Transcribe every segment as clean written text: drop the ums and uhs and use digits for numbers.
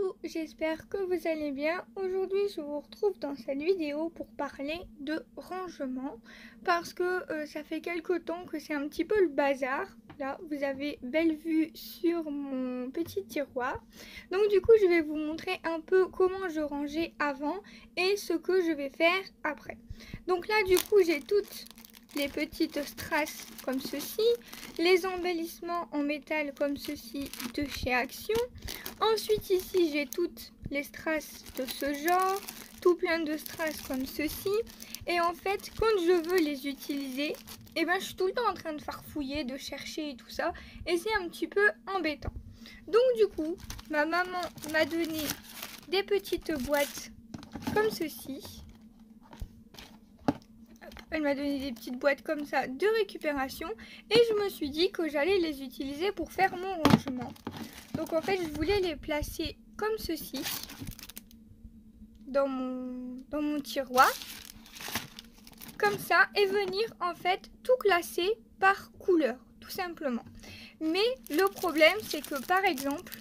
Coucou, j'espère que vous allez bien. Aujourd'hui, je vous retrouve dans cette vidéo pour parler de rangement parce que ça fait quelque temps que c'est un petit peu le bazar. Là, vous avez belle vue sur mon petit tiroir. Donc du coup, je vais vous montrer un peu comment je rangeais avant et ce que je vais faire après. Donc là, du coup, j'ai toutes les petites strass comme ceci, les embellissements en métal comme ceci de chez Action. Ensuite ici j'ai toutes les strass de ce genre, tout plein de strass comme ceci. Et en fait quand je veux les utiliser, je suis tout le temps en train de farfouiller, de chercher et tout ça. Et c'est un petit peu embêtant. Donc du coup, ma maman m'a donné des petites boîtes comme ceci. Elle m'a donné des petites boîtes comme ça de récupération et je me suis dit que j'allais les utiliser pour faire mon rangement. Donc en fait je voulais les placer comme ceci dans mon tiroir, comme ça, et venir en fait tout classer par couleur, tout simplement. Mais le problème c'est que par exemple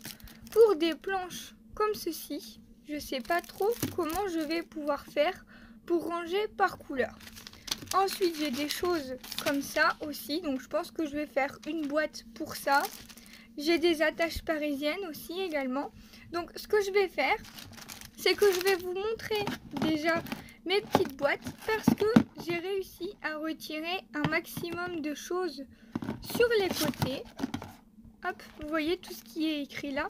pour des planches comme ceci, je sais pas trop comment je vais pouvoir faire pour ranger par couleur. Ensuite, j'ai des choses comme ça aussi, donc je pense que je vais faire une boîte pour ça. J'ai des attaches parisiennes aussi également. Donc ce que je vais faire, c'est que je vais vous montrer déjà mes petites boîtes parce que j'ai réussi à retirer un maximum de choses sur les côtés. Hop, vous voyez tout ce qui est écrit là.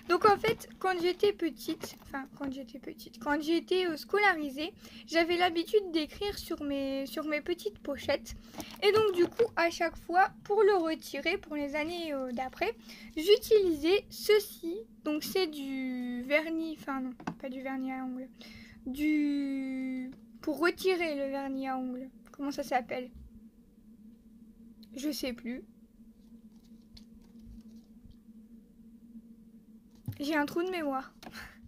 Donc en fait, quand j'étais petite, quand j'étais scolarisée, j'avais l'habitude d'écrire sur mes petites pochettes. Et donc du coup, à chaque fois, pour le retirer, pour les années d'après, j'utilisais ceci. Donc c'est du vernis, enfin non, pas du vernis à ongles. Pour retirer le vernis à ongles. Comment ça s'appelle? Je sais plus. J'ai un trou de mémoire.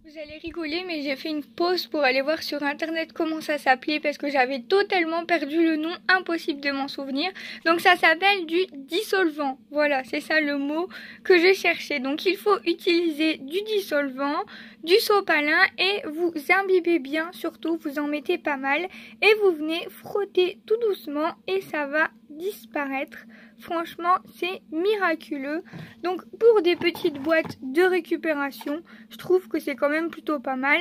Vous allez rigoler, mais j'ai fait une pause pour aller voir sur internet comment ça s'appelait parce que j'avais totalement perdu le nom, impossible de m'en souvenir. Donc ça s'appelle du dissolvant. Voilà, c'est ça le mot que je cherchais. Donc il faut utiliser du dissolvant, du sopalin et vous imbibez bien, surtout vous en mettez pas mal et vous venez frotter tout doucement et ça va disparaître. Franchement, c'est miraculeux. Donc pour des petites boîtes de récupération, je trouve que c'est quand même plutôt pas mal.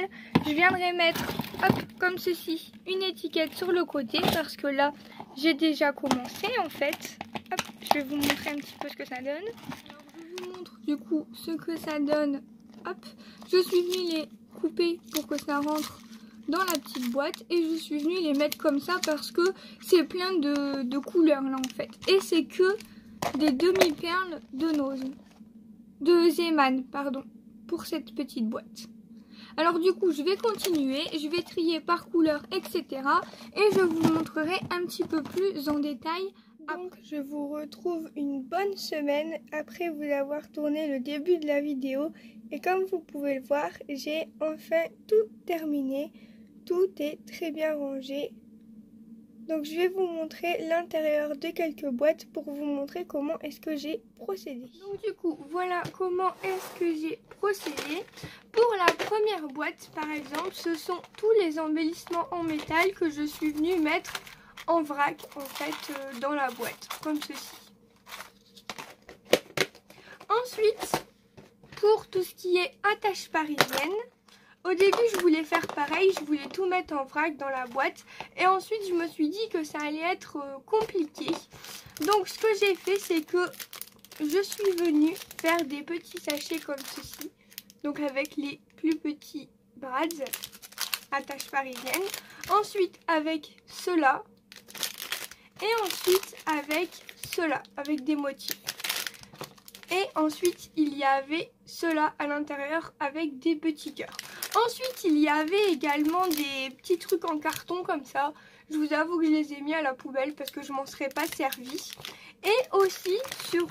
Je viendrai mettre, hop, comme ceci, une étiquette sur le côté parce que là, j'ai déjà commencé en fait. Hop, je vais vous montrer un petit peu ce que ça donne. Alors, je vous montre du coup ce que ça donne. Hop, je suis venue les couper pour que ça rentre dans la petite boîte et je suis venue les mettre comme ça parce que c'est plein de couleurs là en fait. Et c'est que des demi-perles de Zeman, pardon, pour cette petite boîte. Alors du coup je vais continuer, je vais trier par couleur etc. et je vous montrerai un petit peu plus en détail. Donc je vous retrouve une bonne semaine après vous avoir tourné le début de la vidéo et comme vous pouvez le voir, j'ai enfin tout terminé. Tout est très bien rangé. Donc je vais vous montrer l'intérieur de quelques boîtes pour vous montrer comment est-ce que j'ai procédé. Donc du coup, voilà comment est-ce que j'ai procédé. Pour la première boîte, par exemple, ce sont tous les embellissements en métal que je suis venue mettre en vrac, en fait, dans la boîte, comme ceci. Ensuite, pour tout ce qui est attache parisienne, au début, je voulais faire pareil, je voulais tout mettre en vrac dans la boîte. Et ensuite, je me suis dit que ça allait être compliqué. Donc, ce que j'ai fait, c'est que je suis venue faire des petits sachets comme ceci. Donc, avec les plus petits brads, attache parisienne. Ensuite, avec cela. Et ensuite, avec cela, avec des motifs. Et ensuite, il y avait cela à l'intérieur avec des petits cœurs. Ensuite, il y avait également des petits trucs en carton comme ça. Je vous avoue que je les ai mis à la poubelle parce que je m'en serais pas servi. Et aussi, sur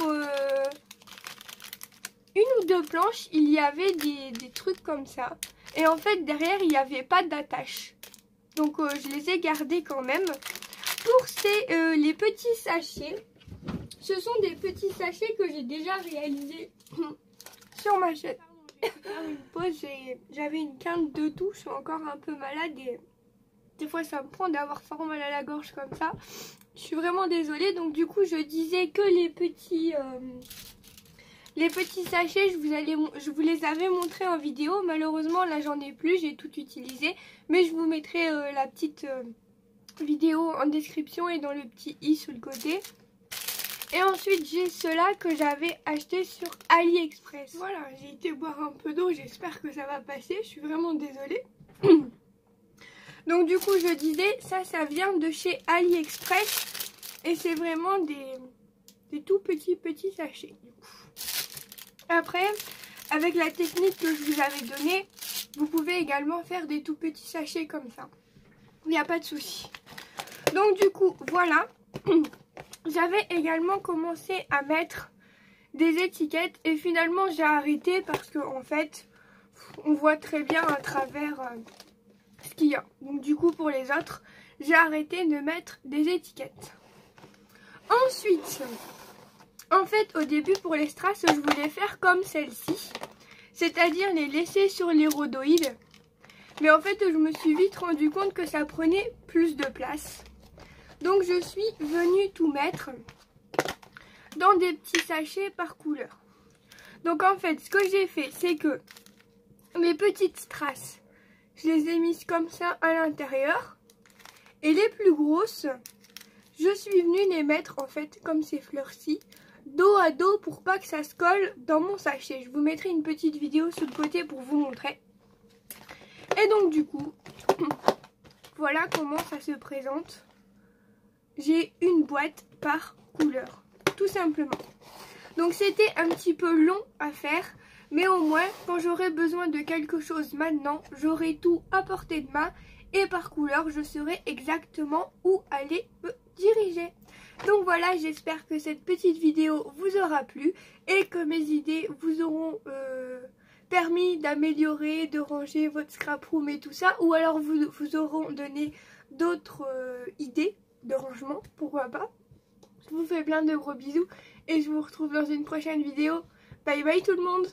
une ou deux planches, il y avait des trucs comme ça. Et en fait, derrière, il n'y avait pas d'attache. Donc, je les ai gardés quand même. Pour les petits sachets, ce sont des petits sachets que j'ai déjà réalisés sur ma chaîne. Je vais faire une pause, j'avais une quinte de toux, je suis encore un peu malade et des fois ça me prend d'avoir fort mal à la gorge comme ça. Je suis vraiment désolée, donc du coup je disais que les petits sachets, je vous les avais montrés en vidéo. Malheureusement là j'en ai plus, j'ai tout utilisé, mais je vous mettrai la petite vidéo en description et dans le petit i sur le côté. Et ensuite j'ai ceux-là que j'avais acheté sur AliExpress. Voilà, j'ai été boire un peu d'eau, j'espère que ça va passer, je suis vraiment désolée. Donc du coup je disais, ça vient de chez AliExpress et c'est vraiment des tout petits sachets. Du coup. Après, avec la technique que je vous avais donnée, vous pouvez également faire des tout petits sachets comme ça. Il n'y a pas de souci. Donc du coup, voilà. J'avais également commencé à mettre des étiquettes et finalement j'ai arrêté parce qu'en fait, on voit très bien à travers ce qu'il y a. Donc du coup, pour les autres, j'ai arrêté de mettre des étiquettes. Ensuite, en fait, au début, pour les strass, je voulais faire comme celle-ci. C'est-à-dire les laisser sur les rhodoïdes. Mais en fait, je me suis vite rendu compte que ça prenait plus de place. Donc, je suis venue tout mettre dans des petits sachets par couleur. Donc, en fait, ce que j'ai fait, c'est que mes petites strass, je les ai mises comme ça à l'intérieur. Et les plus grosses, je suis venue les mettre, en fait, comme ces fleurs-ci, dos à dos pour pas que ça se colle dans mon sachet. Je vous mettrai une petite vidéo sur le côté pour vous montrer. Et donc du coup, voilà comment ça se présente. J'ai une boîte par couleur, tout simplement. Donc c'était un petit peu long à faire, mais au moins quand j'aurai besoin de quelque chose maintenant, j'aurai tout à portée de main et par couleur, je saurai exactement où aller me diriger. Donc voilà, j'espère que cette petite vidéo vous aura plu et que mes idées vous auront permis d'améliorer, de ranger votre scrap room et tout ça, ou alors vous auront donné d'autres idées de rangement, pourquoi pas. Je vous fais plein de gros bisous et je vous retrouve dans une prochaine vidéo. Bye bye tout le monde!